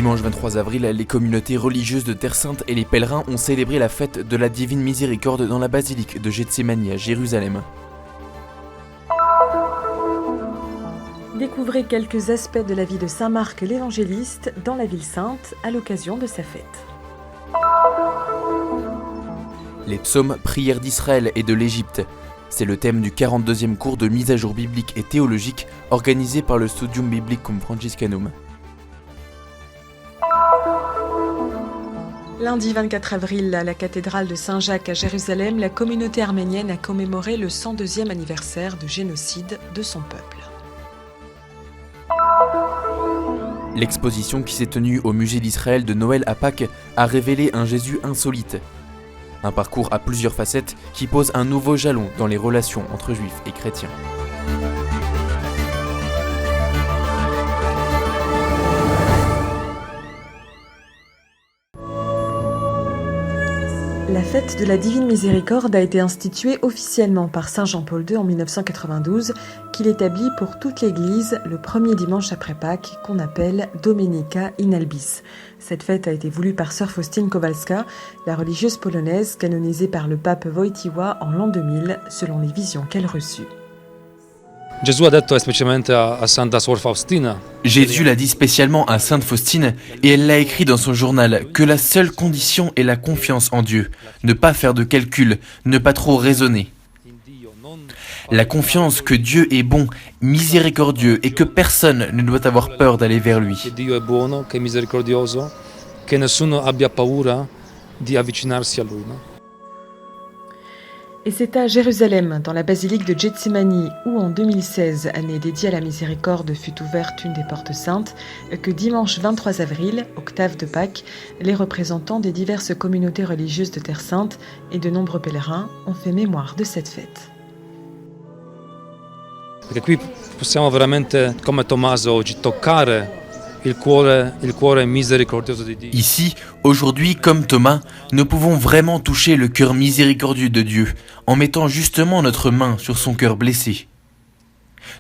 Dimanche 23 avril, les communautés religieuses de Terre Sainte et les pèlerins ont célébré la fête de la Divine Miséricorde dans la basilique de Gethsémani à Jérusalem. Découvrez quelques aspects de la vie de saint Marc l'évangéliste dans la ville sainte à l'occasion de sa fête. Les psaumes, prières d'Israël et de l'Égypte. C'est le thème du 42e cours de mise à jour biblique et théologique organisé par le Studium Biblicum Franciscanum. Lundi 24 avril, à la cathédrale de Saint-Jacques à Jérusalem, la communauté arménienne a commémoré le 102e anniversaire du génocide de son peuple. L'exposition qui s'est tenue au musée d'Israël de Noël à Pâques a révélé un Jésus insolite. Un parcours à plusieurs facettes qui pose un nouveau jalon dans les relations entre juifs et chrétiens. La fête de la Divine Miséricorde a été instituée officiellement par Saint Jean-Paul II en 1992, qu'il établit pour toute l'Église le premier dimanche après Pâques, qu'on appelle Domenica in Albis. Cette fête a été voulue par sœur Faustine Kowalska, la religieuse polonaise canonisée par le pape Wojtyła en l'an 2000, selon les visions qu'elle reçut. Gesù ha detto esplicitamente a Santa Suor Faustina. Jésus l'a dit spécialement à Sainte Faustine et elle l'a écrit dans son journal que la seule condition est la confiance en Dieu, ne pas faire de calcul, ne pas trop raisonner. La confiance que Dieu est bon, miséricordieux et que personne ne doit avoir peur d'aller vers lui. Che Dio è buono, che è misericordioso, che nessuno abbia paura di avvicinarsi a lui. No? Et c'est à Jérusalem, dans la basilique de Gethsémani, où en 2016, année dédiée à la miséricorde, fut ouverte une des portes saintes, que dimanche 23 avril, octave de Pâques, les représentants des diverses communautés religieuses de Terre Sainte et de nombreux pèlerins ont fait mémoire de cette fête. Perché qui possiamo veramente, come Tommaso oggi, toccare il cuore misericordioso di Dio. Ici, aujourd'hui, comme Thomas, nous pouvons vraiment toucher le cœur miséricordieux de Dieu en mettant justement notre main sur son cœur blessé.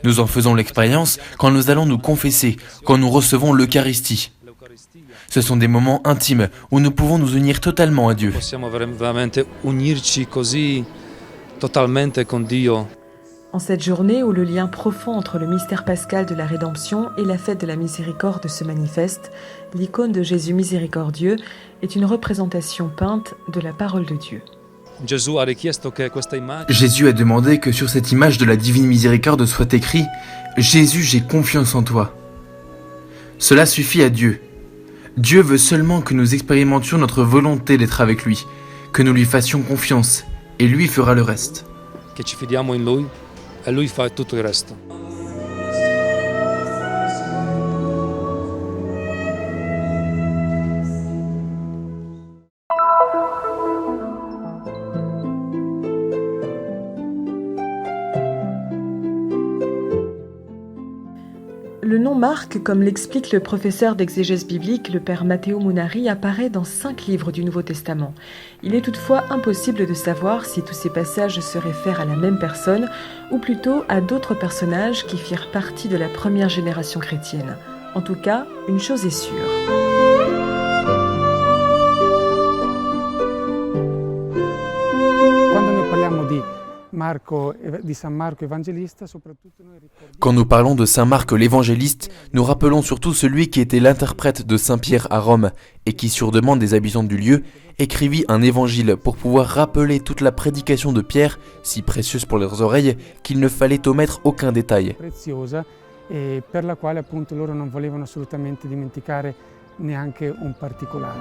Nous en faisons l'expérience quand nous allons nous confesser, quand nous recevons l'Eucharistie. Ce sont des moments intimes où nous pouvons nous unir totalement à Dieu. Possiamo veramente unirci così totalmente con Dio. En cette journée où le lien profond entre le mystère pascal de la rédemption et la fête de la miséricorde se manifeste, l'icône de Jésus miséricordieux est une représentation peinte de la parole de Dieu. Jésus a demandé que sur cette image de la divine miséricorde soit écrit « Jésus, j'ai confiance en toi ». Cela suffit à Dieu. Dieu veut seulement que nous expérimentions notre volonté d'être avec lui, que nous lui fassions confiance, et lui fera le reste. Che ci fidiamo in lui e lui fa tutto il resto. Le nom Marc, comme l'explique le professeur d'exégèse biblique, le père Matteo Munari, apparaît dans 5 livres du Nouveau Testament. Il est toutefois impossible de savoir si tous ces passages se réfèrent à la même personne ou plutôt à d'autres personnages qui firent partie de la première génération chrétienne. En tout cas, une chose est sûre. Quand nous parlons de Saint Marc l'évangéliste, nous rappelons surtout celui qui était l'interprète de Saint Pierre à Rome et qui, sur demande des habitants du lieu, écrivit un évangile pour pouvoir rappeler toute la prédication de Pierre, si précieuse pour leurs oreilles, qu'il ne fallait omettre aucun détail. E per la quale appunto loro non volevano assolutamente dimenticare neanche un particolare.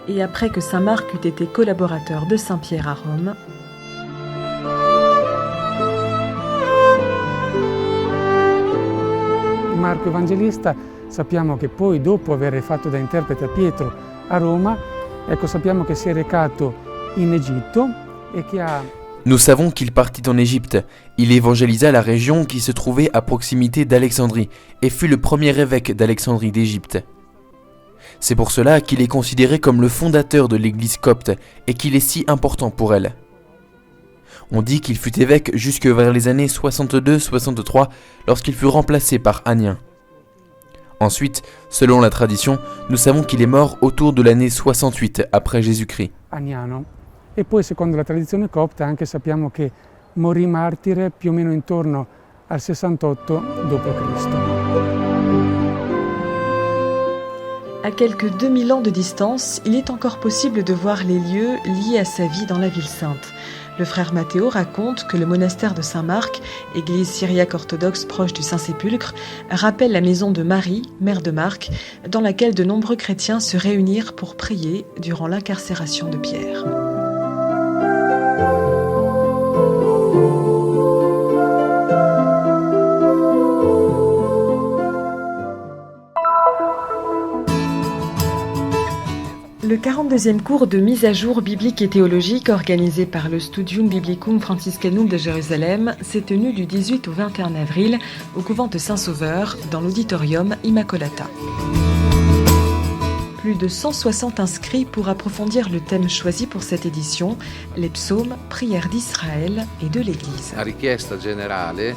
Et après que saint Marc eut été collaborateur de saint Pierre à Rome, Marco Evangelista sappiamo che poi, dopo aver fatto da interprete a Pietro a Roma, sappiamo che si è recato in Egitto. Nous savons qu'il partit en Égypte. Il évangélisa la région qui se trouvait à proximité d'Alexandrie et fut le premier évêque d'Alexandrie d'Égypte. C'est pour cela qu'il est considéré comme le fondateur de l'église copte et qu'il est si important pour elle. On dit qu'il fut évêque jusque vers les années 62-63 lorsqu'il fut remplacé par Annien. Ensuite, selon la tradition, nous savons qu'il est mort autour de l'année 68 après Jésus-Christ. Agnano. E poi secondo la tradizione copta anche sappiamo che morì martire più o meno intorno al 68 d.C. À quelques 2000 ans de distance, il est encore possible de voir les lieux liés à sa vie dans la ville sainte. Le frère Matteo raconte que le monastère de Saint-Marc, église syriaque orthodoxe proche du Saint-Sépulcre, rappelle la maison de Marie, mère de Marc, dans laquelle de nombreux chrétiens se réunirent pour prier durant l'incarcération de Pierre. Le 42e cours de mise à jour biblique et théologique organisé par le Studium Biblicum Franciscanum de Jérusalem s'est tenu du 18 au 21 avril au couvent de Saint-Sauveur dans l'auditorium Immacolata. Plus de 160 inscrits pour approfondir le thème choisi pour cette édition, les psaumes, prières d'Israël et de l'Église. A richiesta generale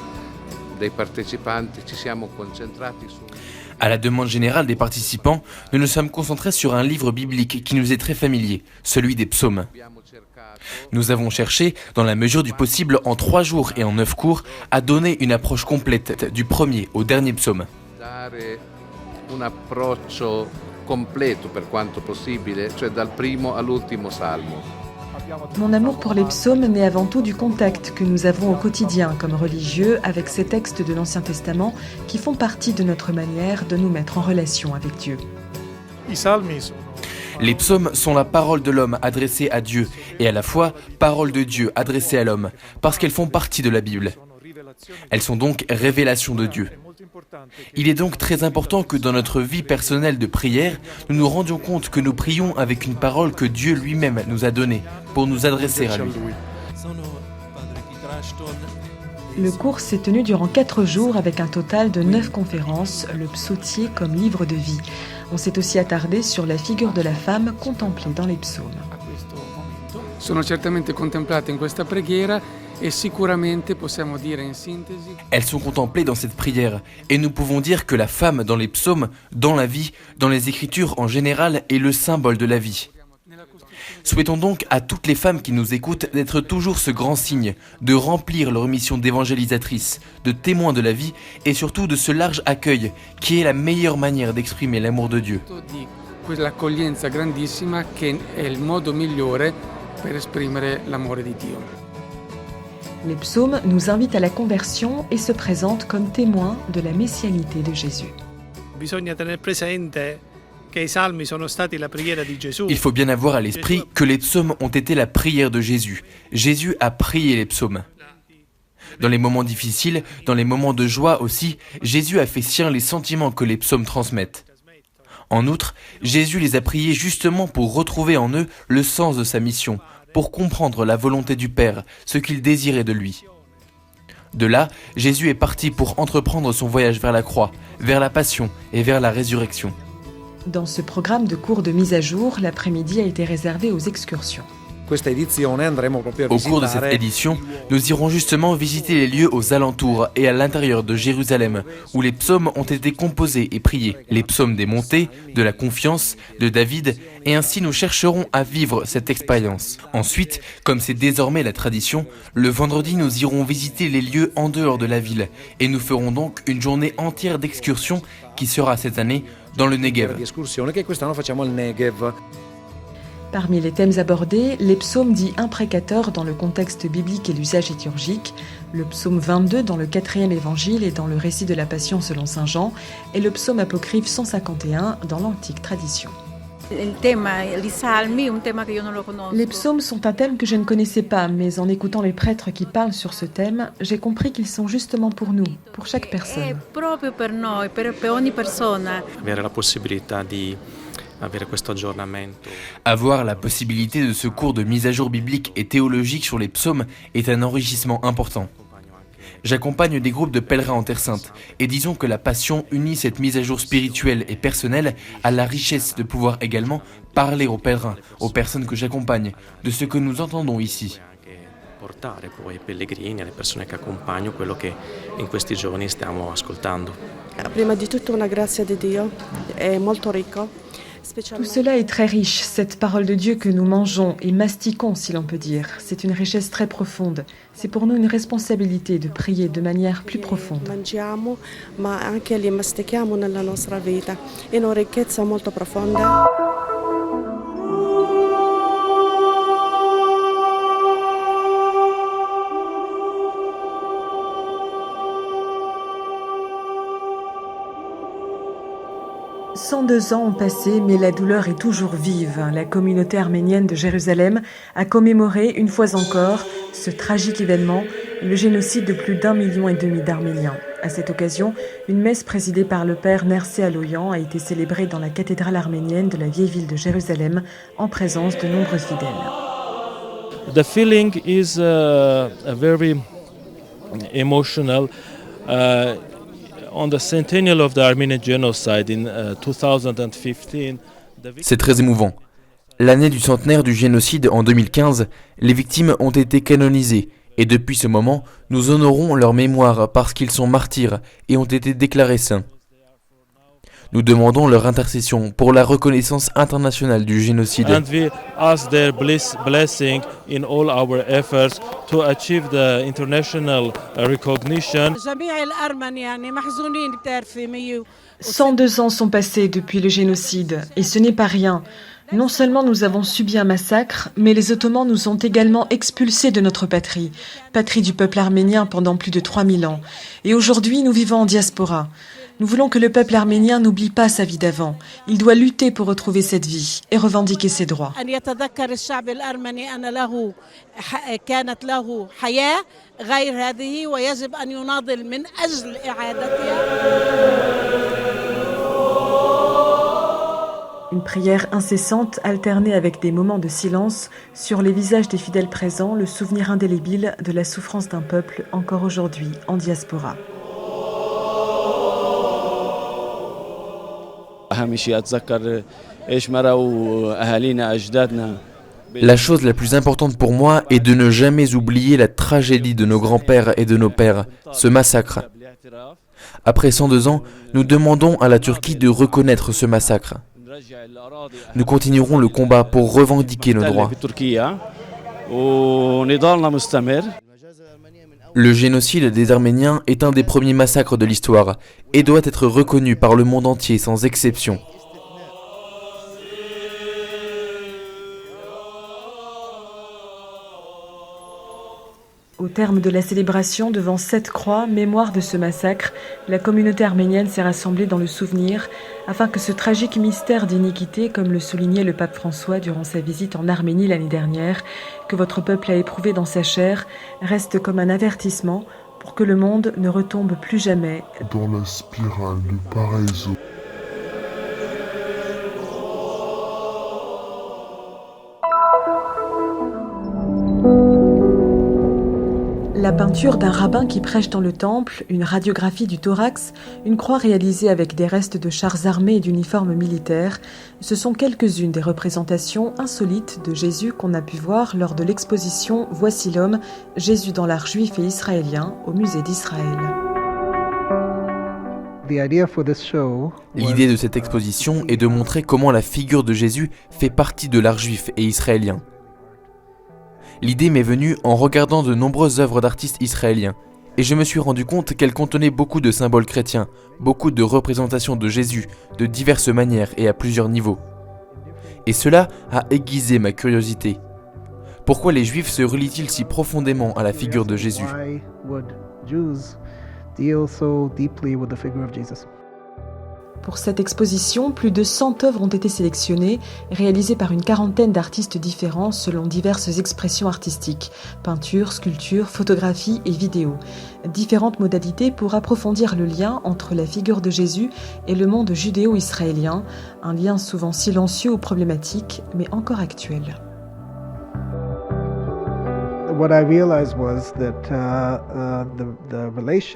dei partecipanti ci siamo concentrati su. À la demande générale des participants, nous nous sommes concentrés sur un livre biblique qui nous est très familier, celui des psaumes. Nous avons cherché, dans la mesure du possible, en 3 jours et en 9 cours, à donner une approche complète du premier au dernier psaume. Dare un approccio completo per quanto possibile, cioè dal primo all'ultimo salmo. Mon amour pour les psaumes naît avant tout du contact que nous avons au quotidien comme religieux avec ces textes de l'Ancien Testament qui font partie de notre manière de nous mettre en relation avec Dieu. Les psaumes sont la parole de l'homme adressée à Dieu et à la fois parole de Dieu adressée à l'homme parce qu'elles font partie de la Bible. Elles sont donc révélations de Dieu. Il est donc très important que dans notre vie personnelle de prière, nous nous rendions compte que nous prions avec une parole que Dieu lui-même nous a donnée pour nous adresser à lui. Le cours s'est tenu durant 4 jours avec un total de 9 conférences, le psautier comme livre de vie. On s'est aussi attardé sur la figure de la femme contemplée dans les psaumes. Sono certamente contemplate in questa preghiera. Et sicuramente possiamo dire in sintesi. Elles sont contemplées dans cette prière, et nous pouvons dire que la femme dans les psaumes, dans la vie, dans les Écritures en général, est le symbole de la vie. Souhaitons donc à toutes les femmes qui nous écoutent d'être toujours ce grand signe, de remplir leur mission d'évangélisatrice, de témoin de la vie, et surtout de ce large accueil, qui est la meilleure manière d'exprimer l'amour de Dieu. Quell'accoglienza grandissima che è il modo migliore per esprimere l'amore di Dio. Les psaumes nous invitent à la conversion et se présentent comme témoins de la messianité de Jésus. Il faut bien avoir à l'esprit que les psaumes ont été la prière de Jésus. Jésus a prié les psaumes. Dans les moments difficiles, dans les moments de joie aussi, Jésus a fait sien les sentiments que les psaumes transmettent. En outre, Jésus les a priés justement pour retrouver en eux le sens de sa mission, pour comprendre la volonté du Père, ce qu'il désirait de lui. De là, Jésus est parti pour entreprendre son voyage vers la croix, vers la passion et vers la résurrection. Dans ce programme de cours de mise à jour, l'après-midi a été réservé aux excursions. Au cours de cette édition, nous irons justement visiter les lieux aux alentours et à l'intérieur de Jérusalem, où les psaumes ont été composés et priés. Les psaumes des montées, de la confiance, de David, et ainsi nous chercherons à vivre cette expérience. Ensuite, comme c'est désormais la tradition, le vendredi nous irons visiter les lieux en dehors de la ville, et nous ferons donc une journée entière d'excursion qui sera cette année dans le Negev. Parmi les thèmes abordés, les psaumes dits imprécateurs dans le contexte biblique et l'usage liturgique, le psaume 22 dans le 4e évangile et dans le récit de la Passion selon saint Jean, et le psaume apocryphe 151 dans l'antique tradition. Les psaumes sont un thème que je ne connaissais pas, mais en écoutant les prêtres qui parlent sur ce thème, j'ai compris qu'ils sont justement pour nous, pour chaque personne. Avoir la possibilité de ce cours de mise à jour biblique et théologique sur les psaumes est un enrichissement important. J'accompagne des groupes de pèlerins en Terre Sainte et disons que la Passion unit cette mise à jour spirituelle et personnelle à la richesse de pouvoir également parler aux pèlerins, aux personnes que j'accompagne, de ce que nous entendons ici. portare poi ai pellegrini, alle persone che accompagno, quello che in questi giorni stiamo ascoltando. Prima di tutto una grazia di Dio, è molto ricco. Tout cela est très riche, cette parole de Dieu que nous mangeons et mastiquons, si l'on peut dire. C'est une richesse très profonde. C'est pour nous une responsabilité de prier de manière plus profonde. Mangiamo, ma anche li mastichiamo nella nostra vita. È una ricchezza molto profonda. « 102 ans ont passé, mais la douleur est toujours vive. La communauté arménienne de Jérusalem a commémoré une fois encore ce tragique événement, le génocide de plus d'1,5 million d'Arméniens. À cette occasion, une messe présidée par le père Nersé Aloyan a été célébrée dans la cathédrale arménienne de la vieille ville de Jérusalem, en présence de nombreux fidèles. The feeling is very emotional. On the centennial of the Armenian genocide in 2015. C'est très émouvant. L'année du centenaire du génocide en 2015, les victimes ont été canonisées et depuis ce moment, nous honorons leur mémoire parce qu'ils sont martyrs et ont été déclarés saints. Nous demandons leur intercession pour la reconnaissance internationale du génocide. And we ask their blessing in all our efforts to achieve the international recognition. 102 ans sont passés depuis le génocide et ce n'est pas rien. Non seulement nous avons subi un massacre, mais les Ottomans nous ont également expulsés de notre patrie du peuple arménien pendant plus de 3000 ans. Et aujourd'hui, nous vivons en diaspora. Nous voulons que le peuple arménien n'oublie pas sa vie d'avant. Il doit lutter pour retrouver cette vie et revendiquer ses droits. Une prière incessante, alternée avec des moments de silence, sur les visages des fidèles présents, le souvenir indélébile de la souffrance d'un peuple encore aujourd'hui en diaspora. La chose la plus importante pour moi est de ne jamais oublier la tragédie de nos grands-pères et de nos pères, ce massacre. Après 102 ans, nous demandons à la Turquie de reconnaître ce massacre. Nous continuerons le combat pour revendiquer nos droits. Le génocide des Arméniens est un des premiers massacres de l'histoire et doit être reconnu par le monde entier sans exception. Au terme de la célébration devant 7 croix, mémoire de ce massacre, la communauté arménienne s'est rassemblée dans le souvenir afin que ce tragique mystère d'iniquité, comme le soulignait le pape François durant sa visite en Arménie l'année dernière, que votre peuple a éprouvé dans sa chair, reste comme un avertissement pour que le monde ne retombe plus jamais dans la spirale de Paraiso. La peinture d'un rabbin qui prêche dans le temple, une radiographie du thorax, une croix réalisée avec des restes de chars armés et d'uniformes militaires, ce sont quelques-unes des représentations insolites de Jésus qu'on a pu voir lors de l'exposition « Voici l'homme, Jésus dans l'art juif et israélien » au musée d'Israël. L'idée de cette exposition est de montrer comment la figure de Jésus fait partie de l'art juif et israélien. L'idée m'est venue en regardant de nombreuses œuvres d'artistes israéliens, et je me suis rendu compte qu'elles contenaient beaucoup de symboles chrétiens, beaucoup de représentations de Jésus, de diverses manières et à plusieurs niveaux. Et cela a aiguisé ma curiosité. Pourquoi les Juifs se relient-ils si profondément à la figure de Jésus ? Pour cette exposition, plus de 100 œuvres ont été sélectionnées, réalisées par une quarantaine d'artistes différents selon diverses expressions artistiques, peinture, sculpture, photographie et vidéo. Différentes modalités pour approfondir le lien entre la figure de Jésus et le monde judéo-israélien, un lien souvent silencieux ou problématique, mais encore actuel.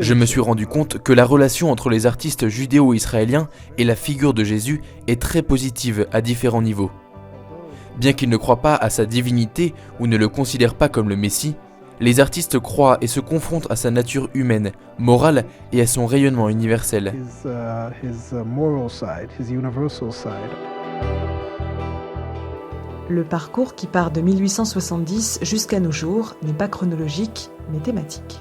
Je me suis rendu compte que la relation entre les artistes judéo-israéliens et la figure de Jésus est très positive à différents niveaux. Bien qu'ils ne croient pas à sa divinité ou ne le considèrent pas comme le Messie, Les artistes croient et se confrontent à sa nature humaine, morale et à son rayonnement universel. Le parcours qui part de 1870 jusqu'à nos jours n'est pas chronologique, mais thématique.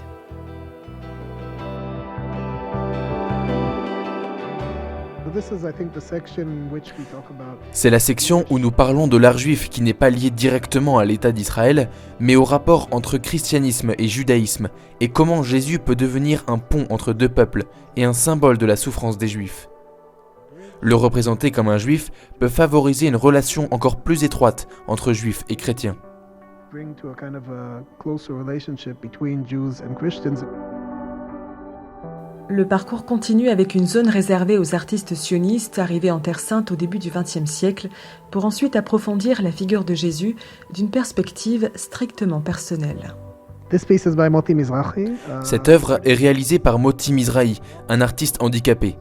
C'est la section où nous parlons de l'art juif qui n'est pas lié directement à l'État d'Israël, mais au rapport entre christianisme et judaïsme, et comment Jésus peut devenir un pont entre deux peuples et un symbole de la souffrance des juifs. Le représenter comme un juif peut favoriser une relation encore plus étroite entre juifs et chrétiens. Le parcours continue avec une zone réservée aux artistes sionistes arrivés en Terre Sainte au début du XXe siècle, pour ensuite approfondir la figure de Jésus d'une perspective strictement personnelle. Cette œuvre est réalisée par Moti Mizrahi, un artiste handicapé.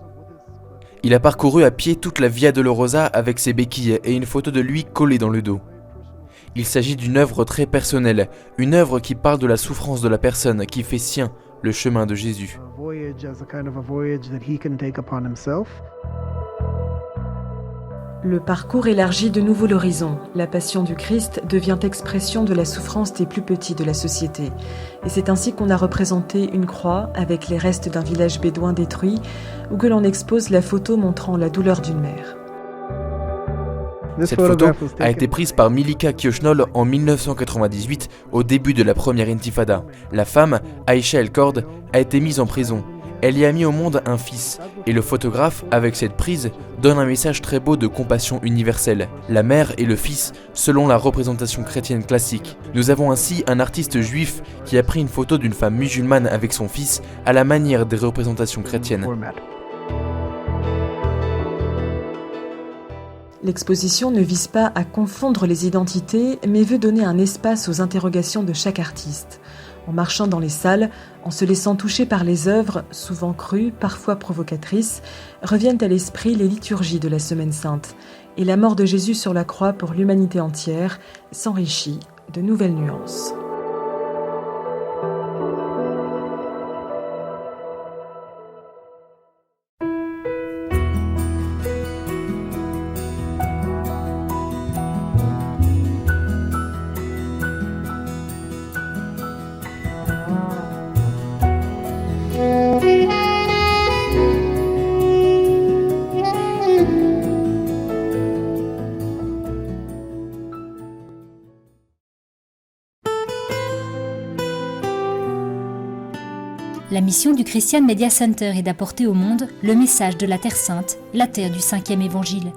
Il a parcouru à pied toute la Via Dolorosa avec ses béquilles et une photo de lui collée dans le dos. Il s'agit d'une œuvre très personnelle, une œuvre qui parle de la souffrance de la personne qui fait sien le chemin de Jésus. Le parcours élargit de nouveau l'horizon. La passion du Christ devient expression de la souffrance des plus petits de la société. Et c'est ainsi qu'on a représenté une croix avec les restes d'un village bédouin détruit, ou que l'on expose la photo montrant la douleur d'une mère. Cette photo a été prise par Milika Kioshnol en 1998, au début de la première intifada. La femme, Aïcha El-Kord, a été mise en prison. Elle y a mis au monde un fils, et le photographe, avec cette prise, donne un message très beau de compassion universelle. La mère et le fils, selon la représentation chrétienne classique. Nous avons ainsi un artiste juif qui a pris une photo d'une femme musulmane avec son fils, à la manière des représentations chrétiennes. L'exposition ne vise pas à confondre les identités, mais veut donner un espace aux interrogations de chaque artiste. En marchant dans les salles, en se laissant toucher par les œuvres, souvent crues, parfois provocatrices, reviennent à l'esprit les liturgies de la Semaine Sainte. Et la mort de Jésus sur la croix pour l'humanité entière s'enrichit de nouvelles nuances. La mission du Christian Media Center est d'apporter au monde le message de la Terre Sainte, la terre du 5e évangile.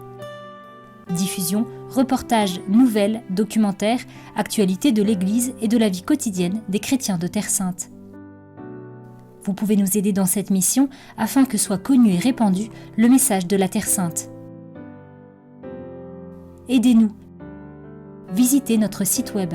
Diffusion, reportages, nouvelles, documentaires, actualités de l'Église et de la vie quotidienne des chrétiens de Terre Sainte. Vous pouvez nous aider dans cette mission afin que soit connu et répandu le message de la Terre Sainte. Aidez-nous. Visitez notre site web